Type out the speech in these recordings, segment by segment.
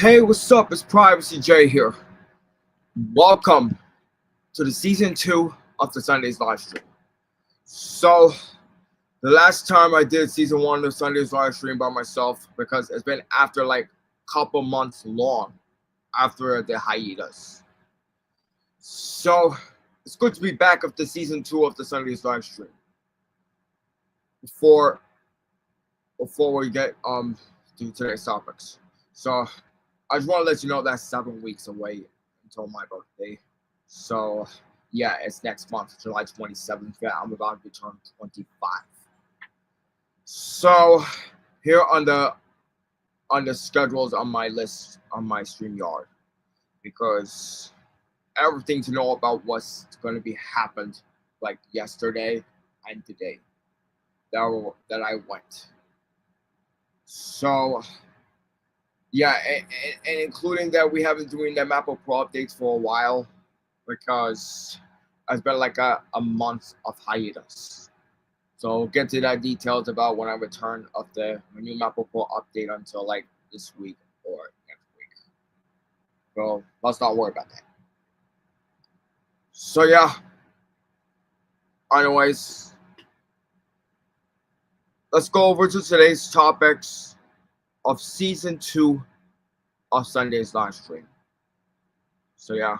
Hey, what's up? It's Privacy J here. Welcome to the season 2 of the Sundays live stream. So, the last time I did season 1 of the Sundays live stream by myself, because it's been after like a couple months long after the hiatus. So, it's good to be back after season 2 of the Sundays live stream. Before we get to today's topics. So, I just want to let you know that's 7 weeks away until my birthday. So, yeah, it's next month, July 27th. Yeah, I'm about to turn 25. So, here on the schedules on my list on my StreamYard, because everything to know about what's going to be happened like yesterday and today that I went. So. Yeah, and including that we haven't doing the Mapple Pro updates for a while because it's been like a month of hiatus. So we'll get to that details about when I return of my new Mapple Pro update until like this week or next week. So let's not worry about that. So yeah. Anyways, let's go over to today's topics of season 2 of Sunday's live stream. So yeah,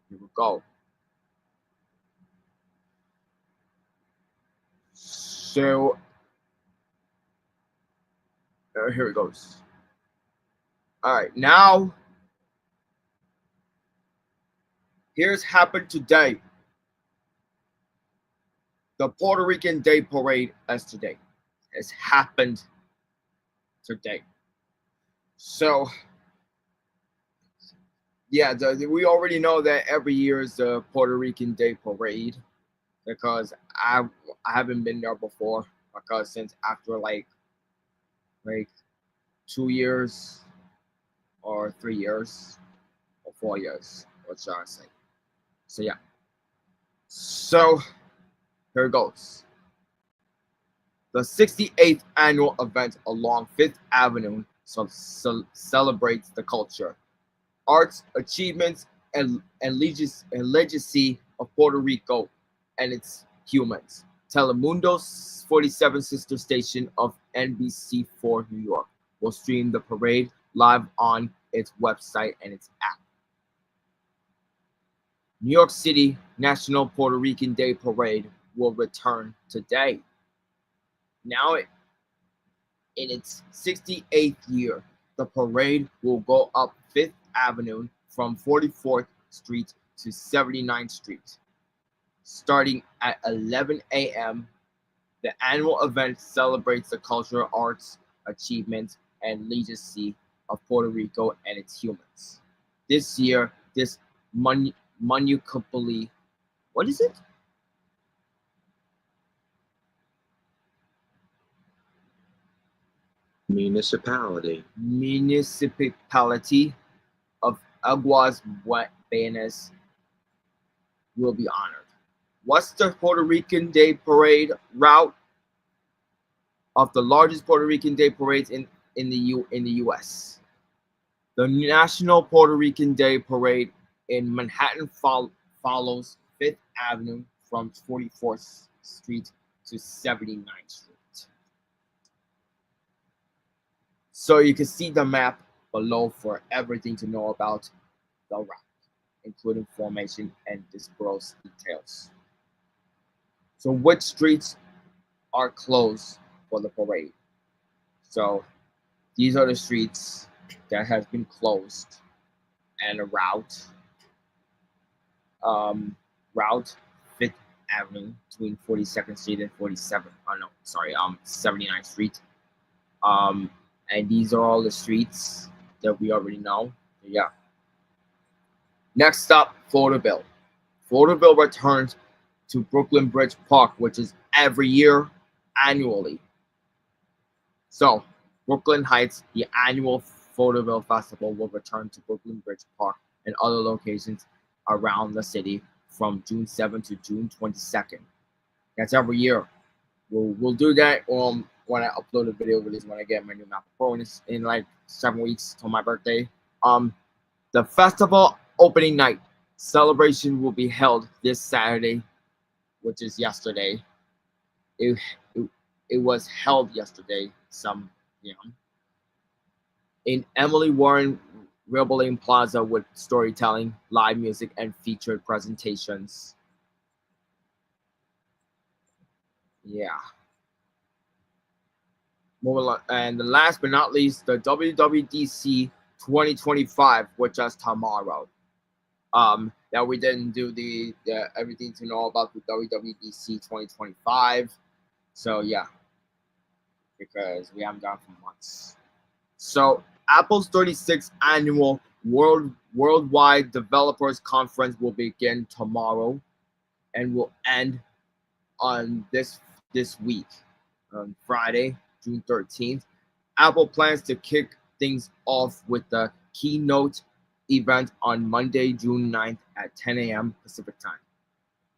here we go. So here it goes. All right, now here's happened today. The Puerto Rican Day Parade as today. Has happened today. So yeah, we already know that every year is the Puerto Rican Day Parade because I haven't been there before because since after like 2 years or 3 years or 4 years, what should I say? So yeah. So here it goes. The 68th annual event along 5th Avenue celebrates the culture, arts, achievements, and legacy of Puerto Rico and its humans. Telemundo's 47 sister station of NBC4 New York will stream the parade live on its website and its app. New York City National Puerto Rican Day Parade will return today. Now, in its 68th year, the parade will go up 5th Avenue from 44th Street to 79th Street. Starting at 11 a.m., the annual event celebrates the cultural arts, achievements, and legacy of Puerto Rico and its humans. This year, this municipally, what is it? Municipality of Aguas Buenas will be honored. What's the Puerto Rican Day Parade route of the largest Puerto Rican Day parades in the U.S.? The National Puerto Rican Day Parade in Manhattan follows 5th Avenue from 44th Street to 79th Street. So you can see the map below for everything to know about the route, including formation and dispersed details. So which streets are closed for the parade? So these are the streets that has been closed and a route 5th Avenue between 42nd Street and 79th Street. And these are all the streets that we already know. So yeah. Next up, Florida Florida returns to Brooklyn Bridge Park, which is every year, annually. So, Brooklyn Heights, the annual Florida Festival, will return to Brooklyn Bridge Park and other locations around the city from June 7th to June 22nd. That's every year. We'll do that when I upload a video release when I get my new Mapple Pro in like 7 weeks till my birthday. The festival opening night celebration will be held this Saturday, which is yesterday. It, it, it was held yesterday, some in Emily Warren Rebellion Plaza with storytelling, live music, and featured presentations. Yeah. And last but not least, the WWDC 2025, which is tomorrow. That we didn't do the everything to know about the WWDC 2025. So yeah, because we haven't done it for months. So Apple's 36th annual Worldwide Developers Conference will begin tomorrow and will end on this week, on Friday, June 13th. Apple plans to kick things off with the keynote event on Monday, June 9th at 10 a.m. Pacific time.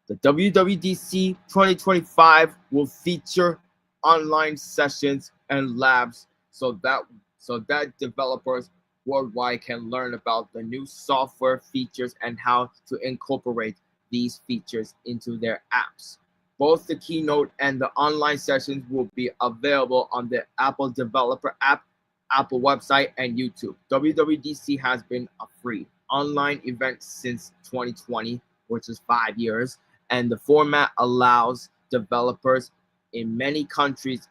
The WWDC 2025 will feature online sessions and labs so that developers worldwide can learn about the new software features and how to incorporate these features into their apps. Both the keynote and the online sessions will be available on the Apple Developer app, Apple website, and YouTube. WWDC has been a free online event since 2020, which is 5 years, and the format allows developers in many countries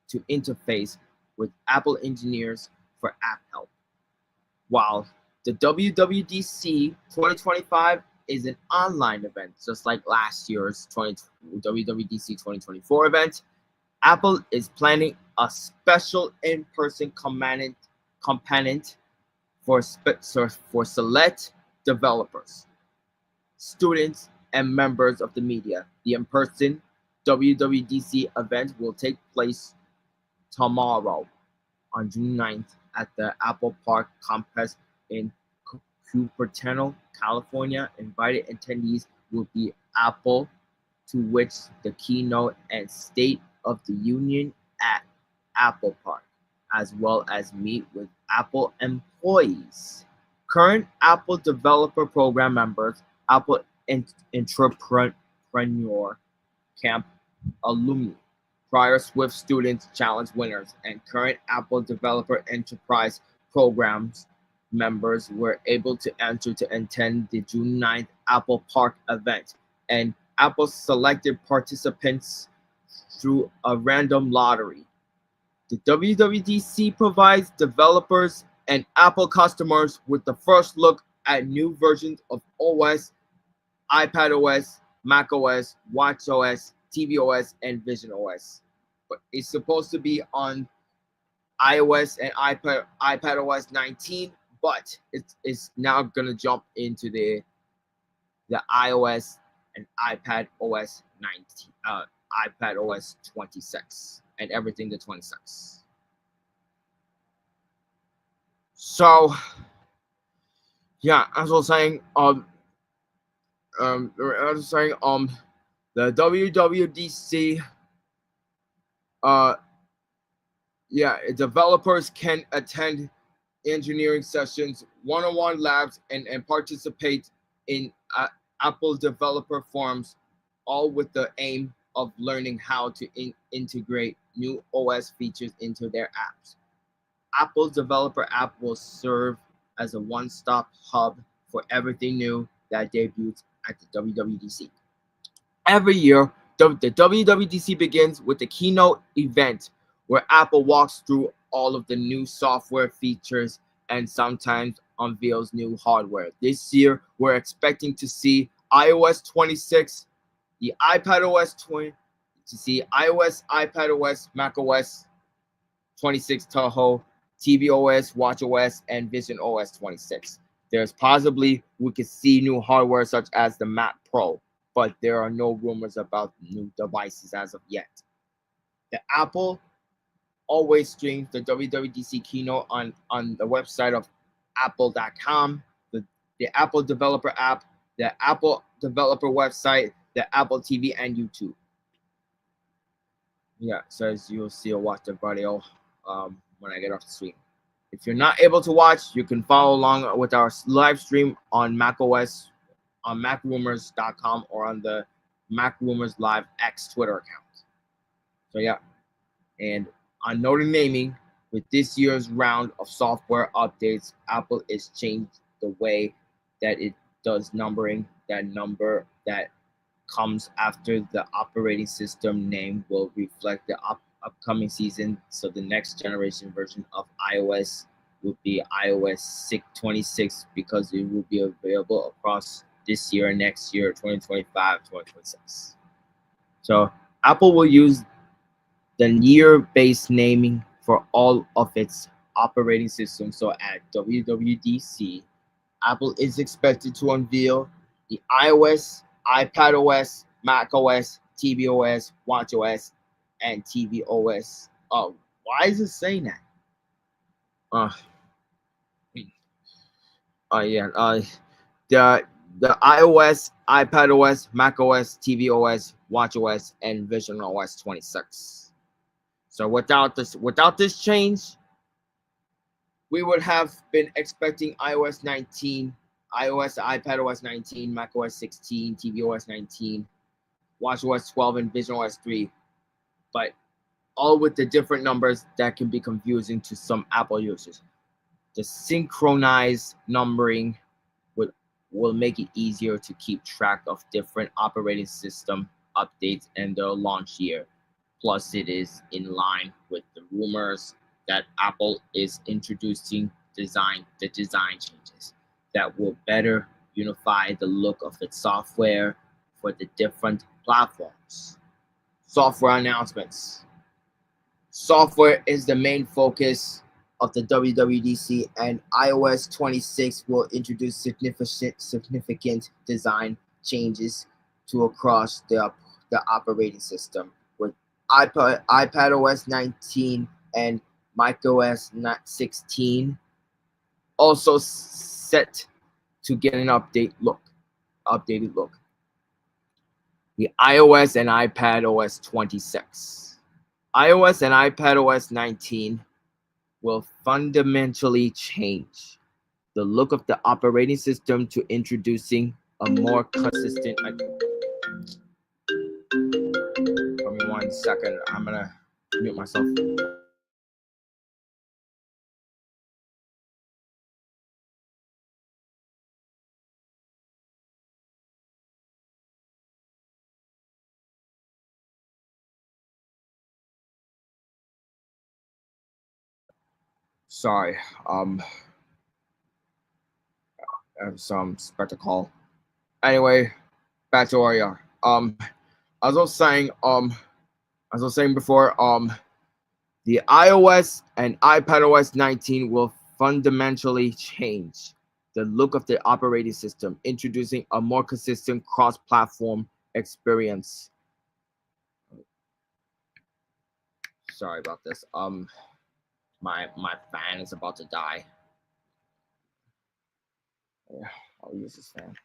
to interface with Apple engineers for app help. While the WWDC 2025 is an online event, just like last year's WWDC 2024 event, Apple is planning a special in-person component for select developers, students, and members of the media. The in-person WWDC event will take place tomorrow on June 9th at the Apple Park campus in Cupertino, California. Invited attendees will be Apple, to which the keynote and State of the Union at Apple Park, as well as meet with Apple employees, current Apple Developer Program members, Apple Entrepreneur Camp alumni, prior Swift Students Challenge winners, and current Apple Developer Enterprise Programs members were able to enter to attend the June 9th Apple Park event, and Apple selected participants through a random lottery. The WWDC provides developers and Apple customers with the first look at new versions of OS, iPadOS, macOS, watchOS, tvOS, and visionOS. But it's supposed to be on iOS and iPadOS 19, but it's now gonna jump into the iOS and iPadOS 19, iPadOS 26, and everything to 26. So yeah, as I was saying, the WWDC, developers can attend engineering sessions, one-on-one labs, and participate in Apple developer forums, all with the aim of learning how to integrate new OS features into their apps. Apple's developer app will serve as a one-stop hub for everything new that debuts at the WWDC. Every year, the WWDC begins with the keynote event where Apple walks through all of the new software features and sometimes unveils new hardware. This year, we're expecting to see iOS 26, the iPadOS 20, to see iOS, iPadOS, macOS 26 Toho, tvOS, watchOS, and visionOS 26. There's possibly we could see new hardware such as the Mac Pro, but there are no rumors about new devices as of yet. The Apple always streams the WWDC keynote on the website of apple.com, the Apple Developer app, the Apple Developer website, the Apple TV, and YouTube. Yeah, so as you'll see or watch the video when I get off the stream. If you're not able to watch, you can follow along with our live stream on macOS on macrumors.com or on the Mac Rumors Live X Twitter account. So yeah, and on noting naming, with this year's round of software updates, Apple is changed the way that it does numbering. That number that comes after the operating system name will reflect the upcoming season. So the next generation version of iOS will be iOS 626 because it will be available across this year, next year, 2025, 2026. So Apple will use the year-based naming for all of its operating systems. So at WWDC, Apple is expected to unveil the iOS, iPadOS, macOS, tvOS, watchOS, and tvOS. Oh, why is it saying that? Uh, yeah. The iOS, iPadOS, macOS, tvOS, watchOS, and visionOS 26. So without this change, we would have been expecting iOS 19, iPadOS 19, macOS 16, tvOS 19, watchOS 12, and visionOS 3, but all with the different numbers that can be confusing to some Apple users. The synchronized numbering will make it easier to keep track of different operating system updates and their launch year. Plus, it is in line with the rumors that Apple is introducing the design changes that will better unify the look of its software for the different platforms. Software announcements. Software is the main focus of the WWDC, and iOS 26 will introduce significant design changes to across the operating system, with iPadOS 19 and macOS 16 also set to get an updated look. The iOS and iPadOS 26. iOS and iPadOS 19 will fundamentally change the look of the operating system to introducing a more consistent. Give me 1 second. I'm gonna mute myself. Sorry. I have some spectacle. Anyway, back to where we are. As I was saying before, the iOS and iPadOS 19 will fundamentally change the look of the operating system, introducing a more consistent cross-platform experience. Sorry about this. My fan is about to die. Yeah, I'll use this fan.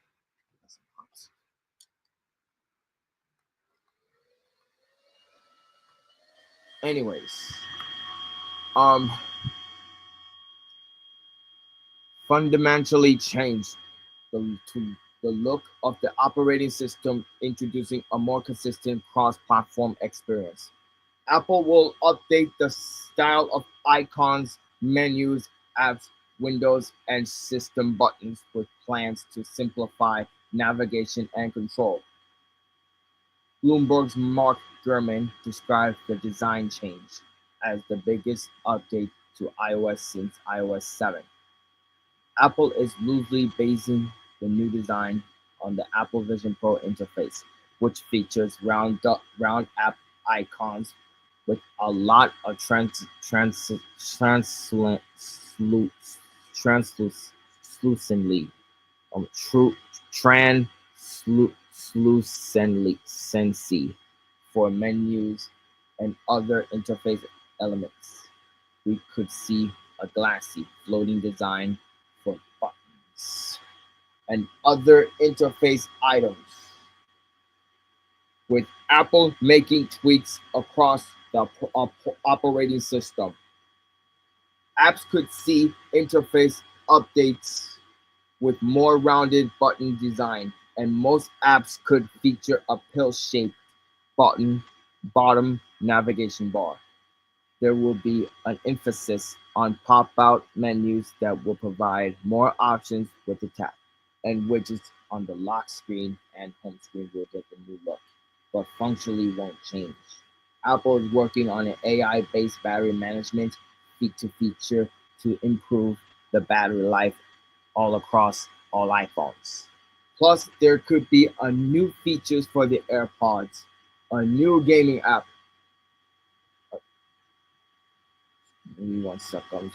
Anyways, fundamentally change the look of the operating system, introducing a more consistent cross-platform experience. Apple will update the style of icons, menus, apps, windows, and system buttons with plans to simplify navigation and control. Bloomberg's Mark Gurman described the design change as the biggest update to iOS since iOS 7. Apple is loosely basing the new design on the Apple Vision Pro interface, which features round app icons with a lot of translucently translucency for menus and other interface elements. We could see a glassy floating design for buttons and other interface items, with Apple making tweaks across the operating system. Apps could see interface updates with more rounded button design, and most apps could feature a pill-shaped button bottom navigation bar. There will be an emphasis on pop-out menus that will provide more options with the tap, and widgets on the lock screen and home screen will get the new look, but functionally won't change. Apple is working on an AI-based battery management feature to improve the battery life all across all iPhones. Plus, there could be a new features for the AirPods, a new gaming app. Give me 1 second.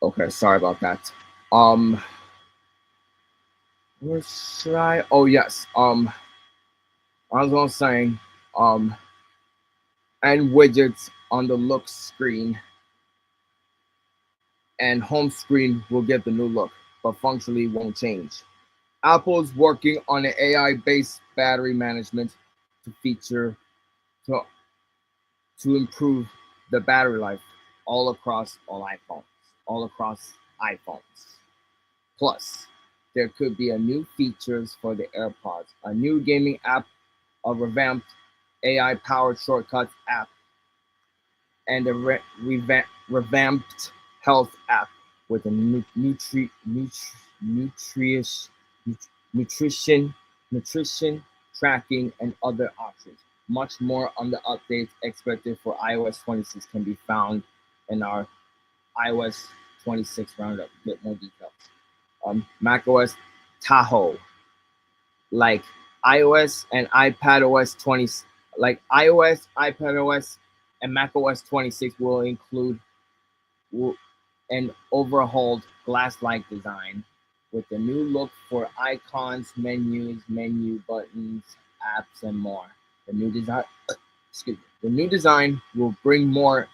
Okay, sorry about that. Um, where should I? Oh yes. I was gonna say, um, and widgets on the look screen and home screen will get the new look, but functionally won't change. Apple's working on an AI-based battery management to feature to to improve the battery life all across all across iPhones. Plus, there could be a new features for the AirPods, a new gaming app, a revamped AI-powered shortcuts app, and a revamped health app with a nutrition, nutrition, nutrition tracking, and other options. Much more on the updates expected for iOS 26 can be found in our iOS 26 roundup. Get more details. macOS Tahoe, like iOS and iPadOS 20, like iOS, iPadOS, and macOS 26 will include an overhauled glass-like design with a new look for icons, menus, menu buttons, apps, and more. The new design, the new design will bring more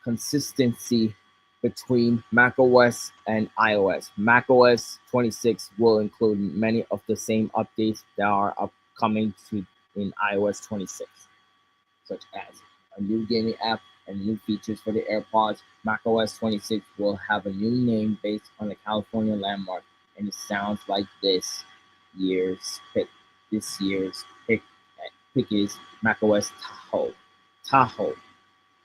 consistency between macOS and iOS. macOS 26 will include many of the same updates that are upcoming to in iOS 26, such as a new gaming app and new features for the AirPods. macOS 26 will have a new name based on the California landmark, and it sounds like year's pick. This year's pick is macOS Tahoe. Tahoe,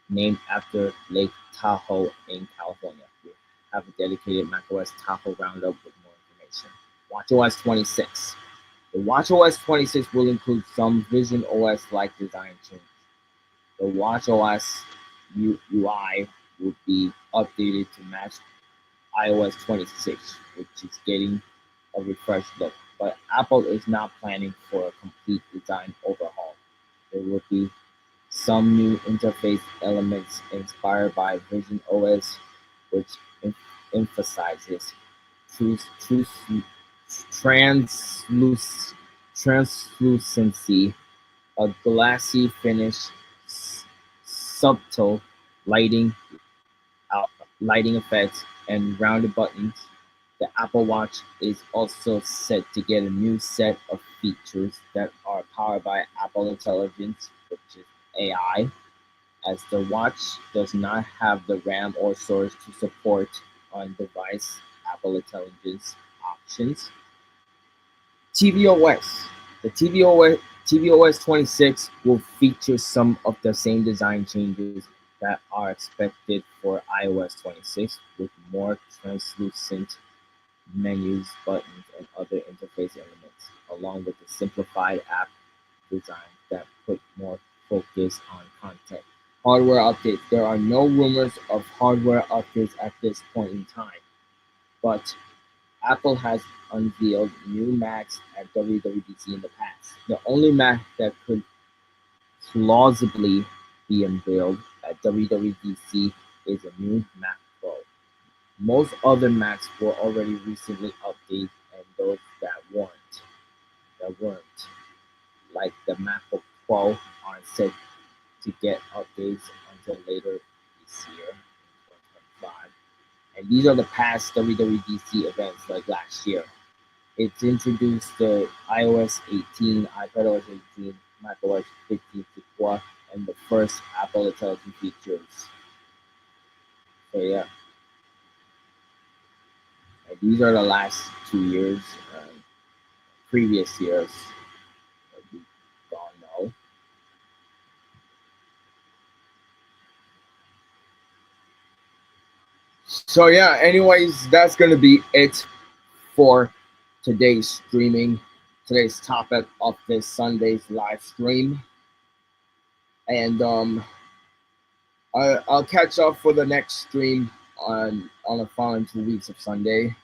named after Lake Tahoe in California. We have a dedicated macOS Tahoe roundup with more information. watchOS 26. The watchOS 26 will include some Vision OS-like design changes. The watchOS UI will be updated to match iOS 26, which is getting a refreshed look. But Apple is not planning for a complete design overhaul. There will be some new interface elements inspired by Vision OS, which emphasizes translucency, a glassy finish, subtle lighting, lighting effects, and rounded buttons. The Apple Watch is also set to get a new set of features that are powered by Apple Intelligence, which is AI, as the watch does not have the RAM or storage to support on-device Apple Intelligence options. tvOS. The tvOS 26 will feature some of the same design changes that are expected for iOS 26, with more translucent menus, buttons, and other interface elements, along with a simplified app design that put more focus on content. Hardware updates. There are no rumors of hardware updates at this point in time, but Apple has unveiled new Macs at WWDC in the past. The only Mac that could plausibly be unveiled at WWDC is a new Mac Pro. Most other Macs were already recently updated, and those that weren't, like the MacBook Pro, aren't set to get updates until later this year, in 2025. And these are the past WWDC events, like last year. It's introduced the iOS 18, iPadOS 18, macOS 15.4, and the first Apple Intelligence features. So yeah, and these are the last 2 years, previous years that we don't know. So yeah, anyways, that's gonna be it for today's streaming, today's topic of this Sunday's live stream. And I'll catch up for the next stream on the following 2 weeks of Sunday,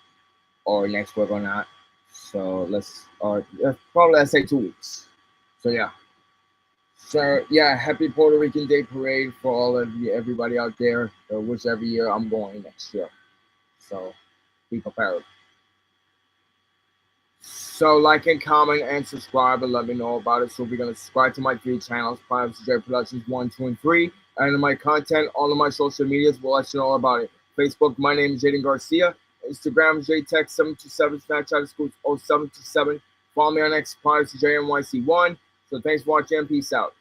or next week or not. So probably let's say 2 weeks. So yeah. So yeah, happy Puerto Rican Day Parade for all of you, everybody out there. Whichever year I'm going next year. So be prepared. So like and comment and subscribe and let me know about it. So we're gonna subscribe to my 3 channels, Privacy J Productions 1, 2, and 3. And my content, all of my social medias will let you know all about it. Facebook, my name is Jaden Garcia. Instagram, JTech727. Snapchat is 0727. Follow me on X, Privacy JNYC1. So thanks for watching and peace out.